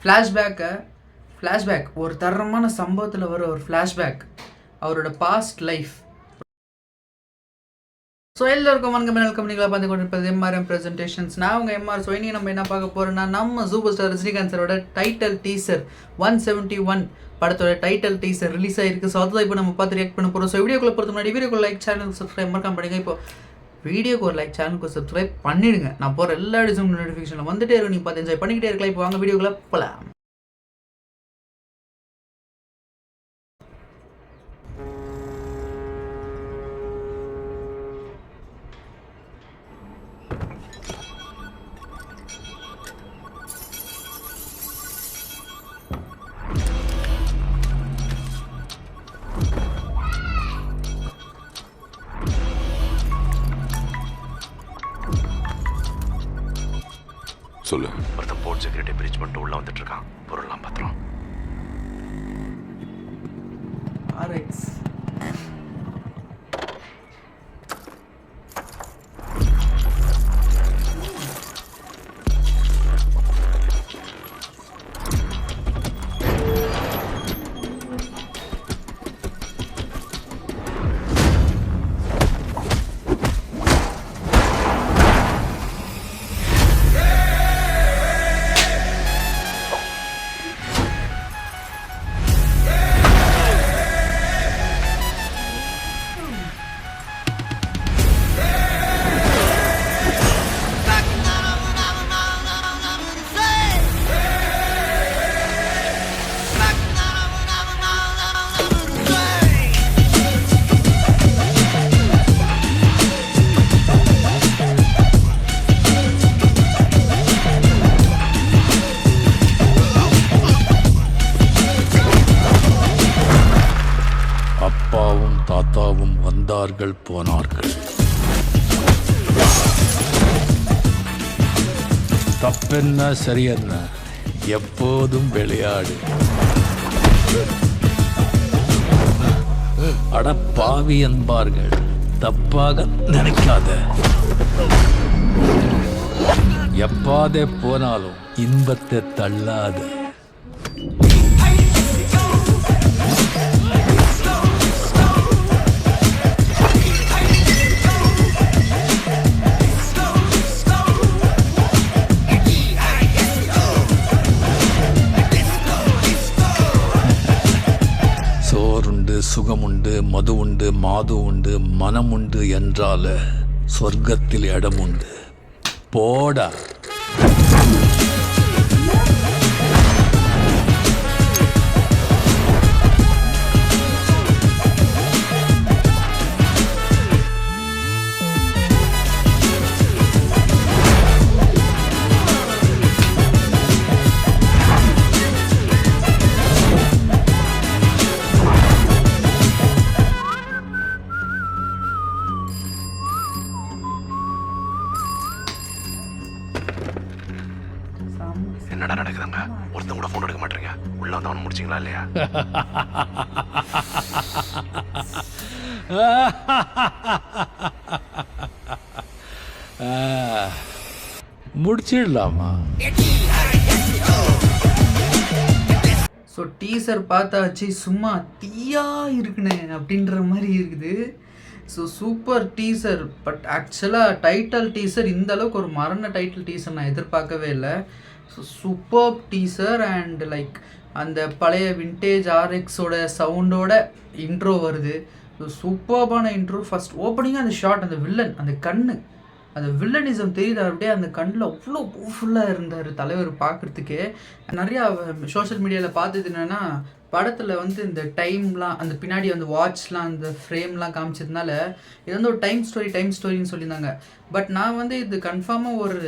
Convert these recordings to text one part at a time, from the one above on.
Flashback ஒரு தரமான சம்பவத்தில் வர ஒரு ஃப்ளாஷ்பேக் அவரோட பாஸ்ட் லைஃப். ஸோ எல்லோருக்கும் வணக்கம். நீங்களா பார்த்து கொண்டிருப்பது எம்ஆர்எம் ப்ரெசன்டேஷன்ஸ். நான் உங்கள் எம்ஆர். ஸோ இனி நம்ம என்ன பார்க்க போகிறோம்னா, நம்ம சூப்பர் ஸ்டார் ரஜினிகாந்த் சாரோட டைட்டில் டீசர் 171 படத்தோட டைட்டில் டீசர் ரிலீஸ் ஆகிருக்கு. ஸோ அதுதான் இப்போ நம்ம பார்த்து ரியாக்ட் பண்ண போகிறோம். ஸோ வீடியோக்குள்ள பொறுத்த முன்னாடி வீடியோக்கு லைக், சேனலுக்கு சப்ஸ்கிரைப் மறக்காம பண்ணுங்க. இப்போ வீடியோக்கு ஒரு லைக், சேனலுக்கு சப்ஸ்கிரைப் பண்ணிடுங்க. நான் போகிற எல்லா டிசைன் நோட்டிஃபிகேஷனில் வந்துட்டே இருக்கும். நீங்கள் பார்த்து என்ஜாய் பண்ணிக்கிட்டே இருக்கலாம். இப்போ வாங்க வீடியோக்குள்ள போகலாம். சொல்லு. ஒருத்தன் போர்ட் செக்யூரிட்டி பிரீச் பண்ணிட்டு உள்ள வந்துட்டு இருக்கான். பொருள்லாம் பத்திரம். ஆர்எக்ஸ் அப்பாவும் தாத்தாவும் வந்தார்கள் போனார்கள். தப்பென்ன சரியென்ன, எப்போதும் விளையாடு. அடப்பாவி என்பார்கள், தப்பாக நினைக்காத. எப்பாதே போனாலும் இன்பத்தை தள்ளாத. சோறுண்டு, சுகமுண்டு, மது உண்டு, மாது உண்டு, மனம் உண்டு என்றால சொர்க்கத்தில் இடம் உண்டு. போடா. என்னடா நடக்குதுங்க? ஒருத்தன் கூட போன் எடுக்க மாட்டீங்க. உள்ள வந்து அவனை முடிச்சிங்களா இல்லையா? முடிச்சிடலாமா? ஸோ டீசர் பார்த்தாச்சு, சும்மா தீயா இருக்குண்ணே அப்படின்ற மாதிரி இருக்குது. So super teaser. பட் ஆக்சுவலாக டைட்டில் டீசர் இந்த அளவுக்கு ஒரு மரண டைட்டில் டீசர் நான் எதிர்பார்க்கவே இல்லை. So super teaser and like அந்த பழைய விண்டேஜ் ஆர்எக்ஸோட சவுண்டோட இன்ட்ரோ வருது. ஸோ சூப்பர்பான இன்ட்ரோ. ஃபஸ்ட் ஓப்பனிங்காக அந்த ஷாட், அந்த வில்லன், அந்த கண்ணு, அந்த வில்லனிசம் தெரியுது. அப்படியே அந்த கண்ணில் அவ்வளோ பவர்ஃபுல்லாக இருந்தார் தலைவர் பார்க்குறதுக்கே. நிறையா சோஷியல் மீடியாவில் பார்த்தது என்னென்னா, படத்தில் வந்து இந்த டைம்லாம், அந்த பின்னாடி வந்து வாட்ச்லாம், அந்த ஃப்ரேம்லாம் காமிச்சதுனால இது வந்து ஒரு டைம் ஸ்டோரின்னு சொல்லியிருந்தாங்க. பட் நான் வந்து இது கன்ஃபார்மாக ஒரு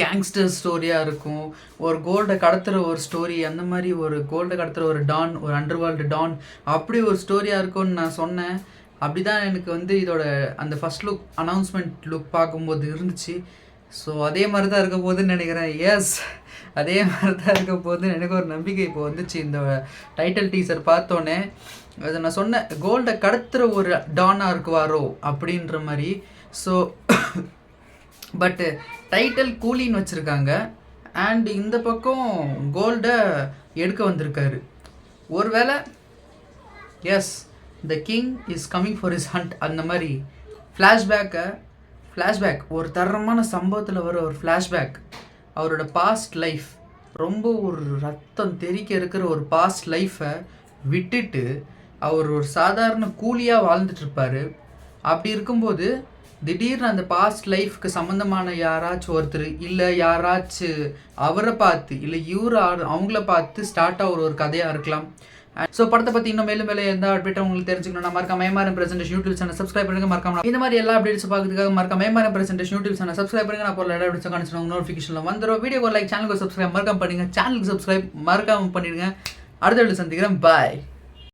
கேங்ஸ்டர் ஸ்டோரியாக இருக்கும், ஒரு கோல்டை கடத்துகிற ஒரு ஸ்டோரி, அந்த மாதிரி ஒரு கோல்டை கடத்துகிற ஒரு டான், ஒரு அண்டர்வேர்ல்டு டான், அப்படி ஒரு ஸ்டோரியாக இருக்கும்னு நான் சொன்னேன். அப்படி தான் எனக்கு வந்து இதோட அந்த ஃபஸ்ட் லுக், அனௌன்ஸ்மெண்ட் லுக் பார்க்கும்போது இருந்துச்சு. ஸோ அதே மாதிரி தான் இருக்க போகுதுன்னு நினைக்கிறேன். எஸ், அதே மாதிரி தான் இருக்க போகுதுன்னு எனக்கு ஒரு நம்பிக்கை இப்போ வந்துச்சு இந்த டைட்டில் டீசர் பார்த்தோன்னே. அதை நான் சொன்னேன், கோல்டை கடத்துகிற ஒரு டானாக இருக்குவாரோ அப்படின்ற மாதிரி. ஸோ பட்டு டைட்டில் கூலின்னு வச்சுருக்காங்க. அண்ட் இந்த பக்கம் கோல்டை எடுக்க வந்திருக்காரு. ஒருவேளை as the king is coming for his hunt அந்த மாதிரி ஃப்ளாஷ்பேக் ஒரு தரமான சம்பவத்தில் வர ஒரு ஃப்ளாஷ்பேக், அவரோட பாஸ்ட் லைஃப், ரொம்ப ஒரு ரத்தம் தெறிக்க இருக்கிற ஒரு பாஸ்ட் லைஃப்பை விட்டுட்டு அவர் ஒரு சாதாரண கூலியாக வாழ்ந்துட்டுருப்பார். அப்படி இருக்கும்போது திடீர்னு அந்த பாஸ்ட் லைஃப்க்கு சம்மந்தமான யாராச்சும் ஒருத்தர் இல்லை யாராச்சும் அவரை பார்த்து இல்லை அவங்கள பார்த்து ஸ்டார்ட் ஆகிற ஒரு கதையாக இருக்கலாம். ஸோ படத்தை பற்றி இன்னும் மேலும் எந்த அப்டேட் உங்களுக்கு தெரிஞ்சுக்கணும், மறக்காம MRM Presentation YouTube channel subscribe பண்ணுங்க. மறக்காம இந்த மாதிரி எல்லா அப்டேட்ஸ் பார்க்கறதுக்காக மறக்காம MRM Presentation YouTube channel subscribe பண்ணுங்க. நான் போல அப்டேட்ஸ் காணிச்சு நோட்டிஃபிகேஷனில் வந்துடும். வீடியோ லைக், சேனலுக்கு சப்ஸ்கிரைப் மறக்காம பண்ணுங்க. சேனலுக்கு சப்ஸ்கிரைப் மறக்காம பண்ணிடுங்க. அடுத்த வீடியோ சந்திக்கிறேன். பாய்.